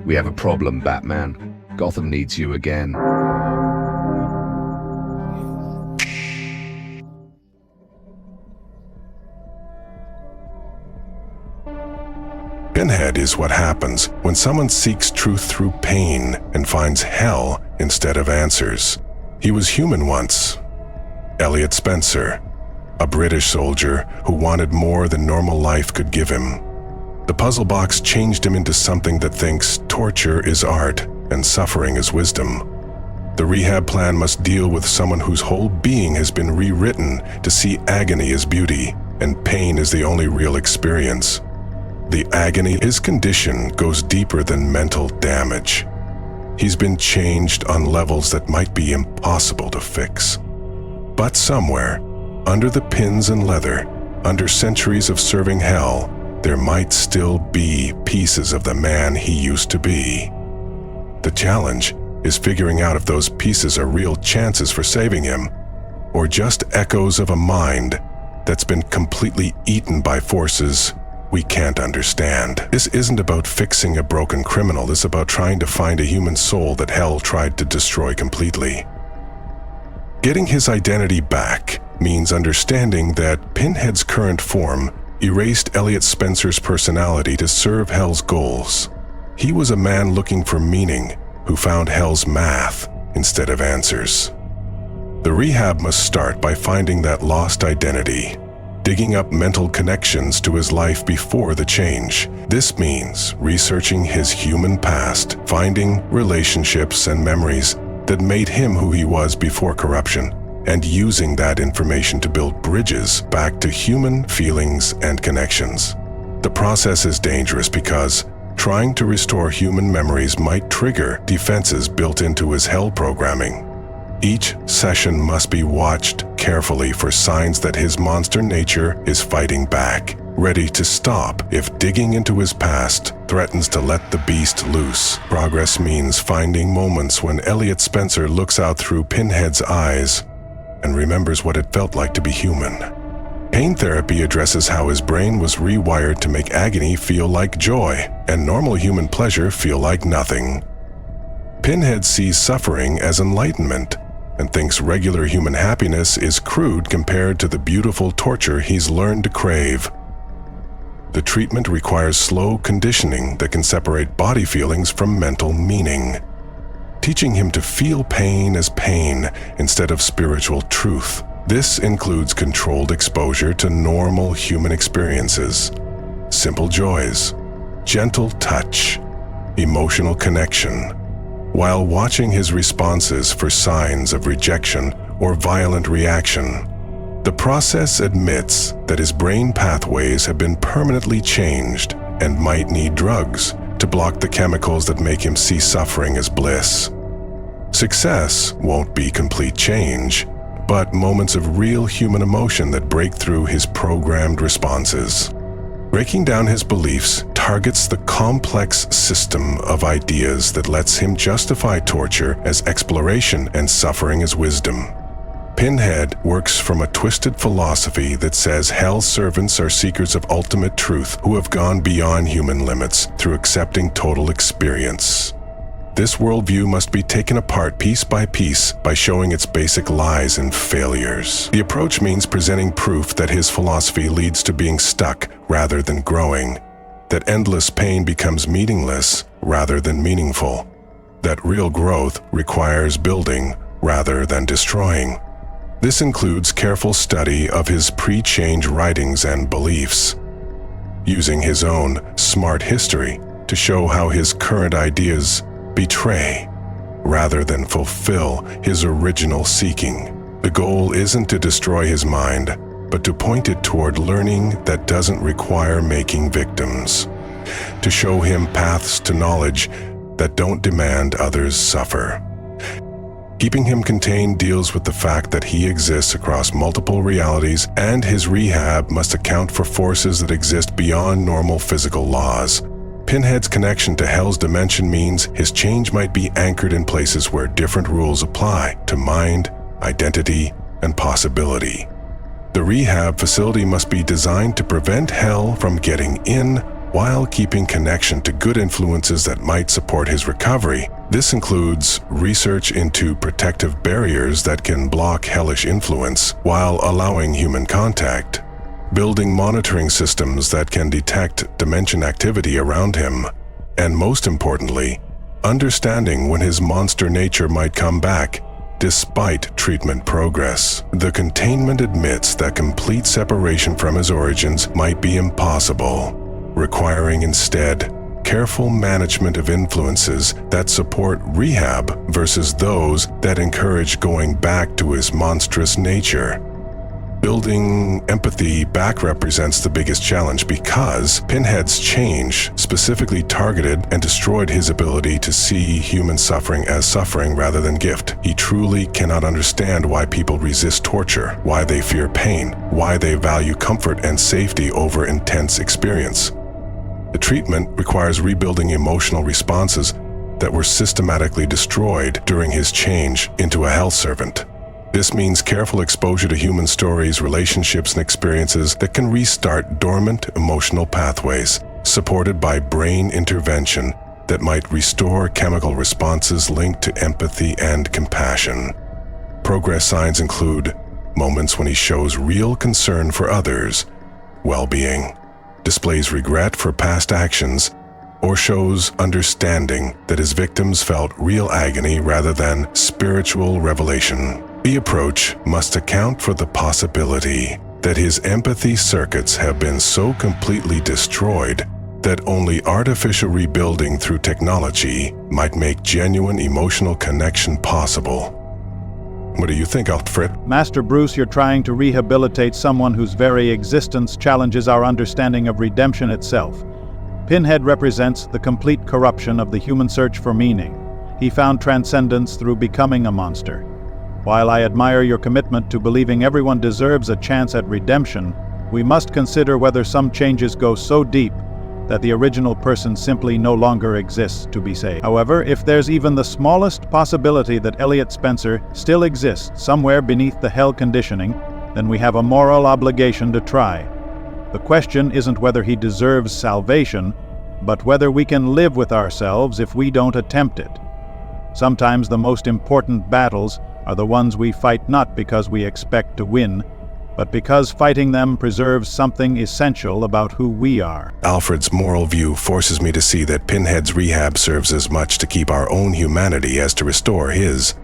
We have a problem, Batman. Gotham needs you again. Pinhead is what happens when someone seeks truth through pain and finds hell instead of answers. He was human once. Elliot Spencer, a British soldier who wanted more than normal life could give him. The puzzle box changed him into something that thinks torture is art and suffering is wisdom. The rehab plan must deal with someone whose whole being has been rewritten to see agony as beauty and pain as the only real experience. The agony, his condition, goes deeper than mental damage. He's been changed on levels that might be impossible to fix. But somewhere, under the pins and leather, under centuries of serving hell, there might still be pieces of the man he used to be. The challenge is figuring out if those pieces are real chances for saving him, or just echoes of a mind that's been completely eaten by forces we can't understand. This isn't about fixing a broken criminal. This is about trying to find a human soul that hell tried to destroy completely. Getting his identity back means understanding that Pinhead's current form erased Elliot Spencer's personality to serve hell's goals. He was a man looking for meaning who found hell's math instead of answers. The rehab must start by finding that lost identity, digging up mental connections to his life before the change. This means researching his human past, finding relationships and memories that made him who he was before corruption, and using that information to build bridges back to human feelings and connections. The process is dangerous because trying to restore human memories might trigger defenses built into his hell programming. Each session must be watched carefully for signs that his monster nature is fighting back, ready to stop if digging into his past threatens to let the beast loose. Progress means finding moments when Elliot Spencer looks out through Pinhead's eyes and remembers what it felt like to be human. Pain therapy addresses how his brain was rewired to make agony feel like joy and normal human pleasure feel like nothing. Pinhead sees suffering as enlightenment and thinks regular human happiness is crude compared to the beautiful torture he's learned to crave. The treatment requires slow conditioning that can separate body feelings from mental meaning, teaching him to feel pain as pain instead of spiritual truth. This includes controlled exposure to normal human experiences, simple joys, gentle touch, emotional connection, while watching his responses for signs of rejection or violent reaction. The process admits that his brain pathways have been permanently changed and might need drugs to block the chemicals that make him see suffering as bliss. Success won't be complete change, but moments of real human emotion that break through his programmed responses. Breaking down his beliefs targets the complex system of ideas that lets him justify torture as exploration and suffering as wisdom. Pinhead works from a twisted philosophy that says hell's servants are seekers of ultimate truth who have gone beyond human limits through accepting total experience. This worldview must be taken apart piece by piece by showing its basic lies and failures. The approach means presenting proof that his philosophy leads to being stuck rather than growing, that endless pain becomes meaningless rather than meaningful, that real growth requires building rather than destroying. This includes careful study of his pre-change writings and beliefs, using his own smart history to show how his current ideas betray rather than fulfill his original seeking. The goal isn't to destroy his mind, but to point it toward learning that doesn't require making victims, to show him paths to knowledge that don't demand others suffer. Keeping him contained deals with the fact that he exists across multiple realities, and his rehab must account for forces that exist beyond normal physical laws. Pinhead's connection to Hell's dimension means his change might be anchored in places where different rules apply to mind, identity, and possibility. The rehab facility must be designed to prevent Hell from getting in while keeping connection to good influences that might support his recovery. This includes research into protective barriers that can block hellish influence while allowing human contact, building monitoring systems that can detect dimension activity around him, and most importantly, understanding when his monster nature might come back despite treatment progress. The Containment admits that complete separation from his origins might be impossible, requiring instead careful management of influences that support rehab versus those that encourage going back to his monstrous nature. Building empathy back represents the biggest challenge because Pinhead's change specifically targeted and destroyed his ability to see human suffering as suffering rather than gift. He truly cannot understand why people resist torture, why they fear pain, why they value comfort and safety over intense experience. The treatment requires rebuilding emotional responses that were systematically destroyed during his change into a hell servant. This means careful exposure to human stories, relationships, and experiences that can restart dormant emotional pathways, supported by brain intervention that might restore chemical responses linked to empathy and compassion. Progress signs include moments when he shows real concern for others, well-being, displays regret for past actions, or shows understanding that his victims felt real agony rather than spiritual revelation. The approach must account for the possibility that his empathy circuits have been so completely destroyed that only artificial rebuilding through technology might make genuine emotional connection possible. What do you think, Alfred? Master Bruce, you're trying to rehabilitate someone whose very existence challenges our understanding of redemption itself. Pinhead represents the complete corruption of the human search for meaning. He found transcendence through becoming a monster. While I admire your commitment to believing everyone deserves a chance at redemption, we must consider whether some changes go so deep that the original person simply no longer exists to be saved. However, if there's even the smallest possibility that Elliot Spencer still exists somewhere beneath the hell conditioning, then we have a moral obligation to try. The question isn't whether he deserves salvation, but whether we can live with ourselves if we don't attempt it. Sometimes the most important battles are the ones we fight not because we expect to win, but because fighting them preserves something essential about who we are. Alfred's moral view forces me to see that Pinhead's rehab serves as much to keep our own humanity as to restore his.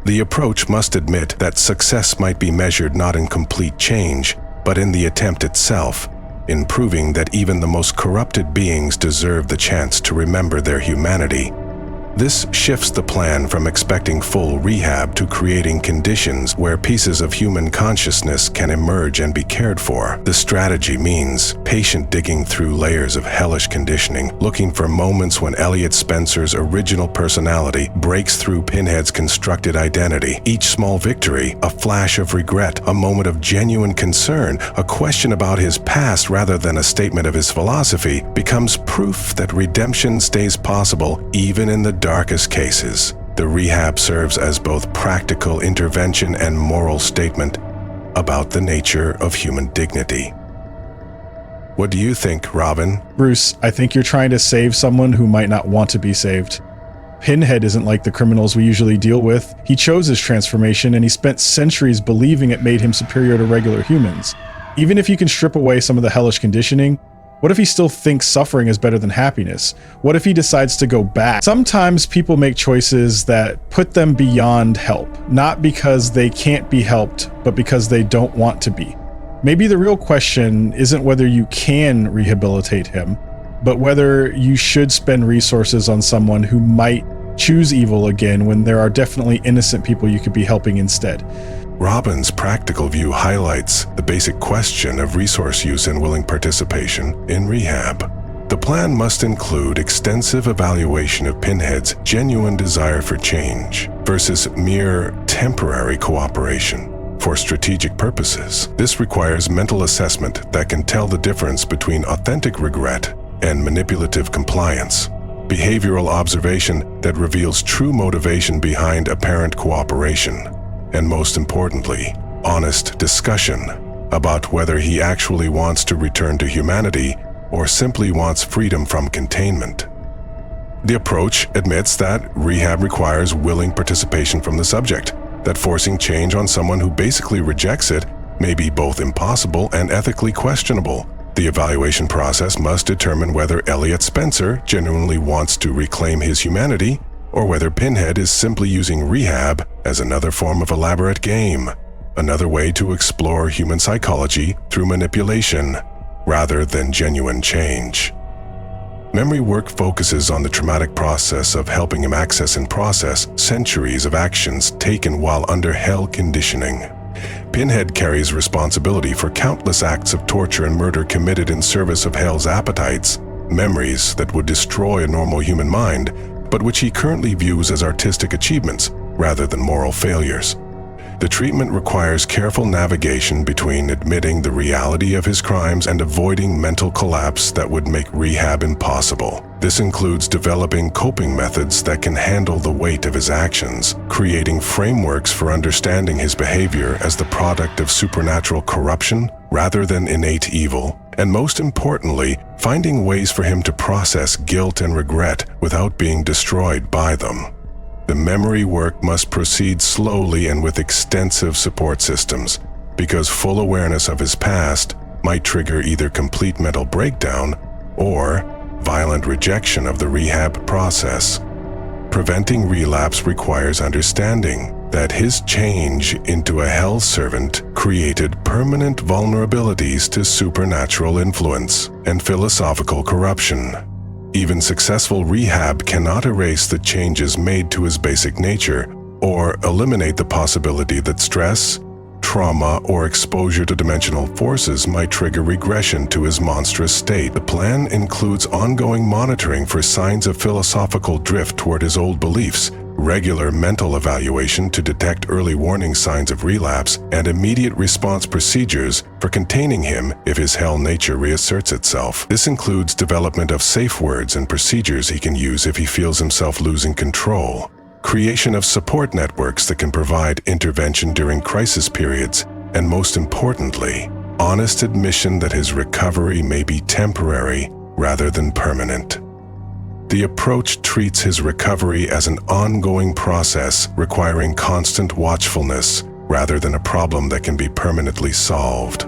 The approach must admit that success might be measured not in complete change, but in the attempt itself, in proving that even the most corrupted beings deserve the chance to remember their humanity. This shifts the plan from expecting full rehab to creating conditions where pieces of human consciousness can emerge and be cared for. The strategy means patient digging through layers of hellish conditioning, looking for moments when Elliot Spencer's original personality breaks through Pinhead's constructed identity. Each small victory, a flash of regret, a moment of genuine concern, a question about his past rather than a statement of his philosophy, becomes proof that redemption stays possible even in the darkest cases. The rehab serves as both practical intervention and moral statement about the nature of human dignity. What do you think, Robin? Bruce, I think you're trying to save someone who might not want to be saved. Pinhead isn't like the criminals we usually deal with. He chose his transformation, and he spent centuries believing it made him superior to regular humans. Even if you can strip away some of the hellish conditioning, what if he still thinks suffering is better than happiness? What if he decides to go back? Sometimes people make choices that put them beyond help, not because they can't be helped, but because they don't want to be. Maybe the real question isn't whether you can rehabilitate him, but whether you should spend resources on someone who might choose evil again when there are definitely innocent people you could be helping instead. Robin's practical view highlights the basic question of resource use and willing participation in rehab. The plan must include extensive evaluation of Pinhead's genuine desire for change versus mere temporary cooperation for strategic purposes. This requires mental assessment that can tell the difference between authentic regret and manipulative compliance, behavioral observation that reveals true motivation behind apparent cooperation, and most importantly, honest discussion about whether he actually wants to return to humanity or simply wants freedom from containment. The approach admits that rehab requires willing participation from the subject, that forcing change on someone who basically rejects it may be both impossible and ethically questionable. The evaluation process must determine whether Elliot Spencer genuinely wants to reclaim his humanity, or whether Pinhead is simply using rehab as another form of elaborate game, another way to explore human psychology through manipulation, rather than genuine change. Memory work focuses on the traumatic process of helping him access and process centuries of actions taken while under hell conditioning. Pinhead carries responsibility for countless acts of torture and murder committed in service of hell's appetites, memories that would destroy a normal human mind, but which he currently views as artistic achievements rather than moral failures. The treatment requires careful navigation between admitting the reality of his crimes and avoiding mental collapse that would make rehab impossible. This includes developing coping methods that can handle the weight of his actions, creating frameworks for understanding his behavior as the product of supernatural corruption rather than innate evil, and most importantly, finding ways for him to process guilt and regret without being destroyed by them. The memory work must proceed slowly and with extensive support systems, because full awareness of his past might trigger either complete mental breakdown or violent rejection of the rehab process. Preventing relapse requires understanding that his change into a hell servant created permanent vulnerabilities to supernatural influence and philosophical corruption. Even successful rehab cannot erase the changes made to his basic nature or eliminate the possibility that stress, trauma, or exposure to dimensional forces might trigger regression to his monstrous state. The plan includes ongoing monitoring for signs of philosophical drift toward his old beliefs, regular mental evaluation to detect early warning signs of relapse, and immediate response procedures for containing him if his hell nature reasserts itself. This includes development of safe words and procedures he can use if he feels himself losing control, creation of support networks that can provide intervention during crisis periods, and most importantly, honest admission that his recovery may be temporary rather than permanent. The approach treats his recovery as an ongoing process requiring constant watchfulness rather than a problem that can be permanently solved.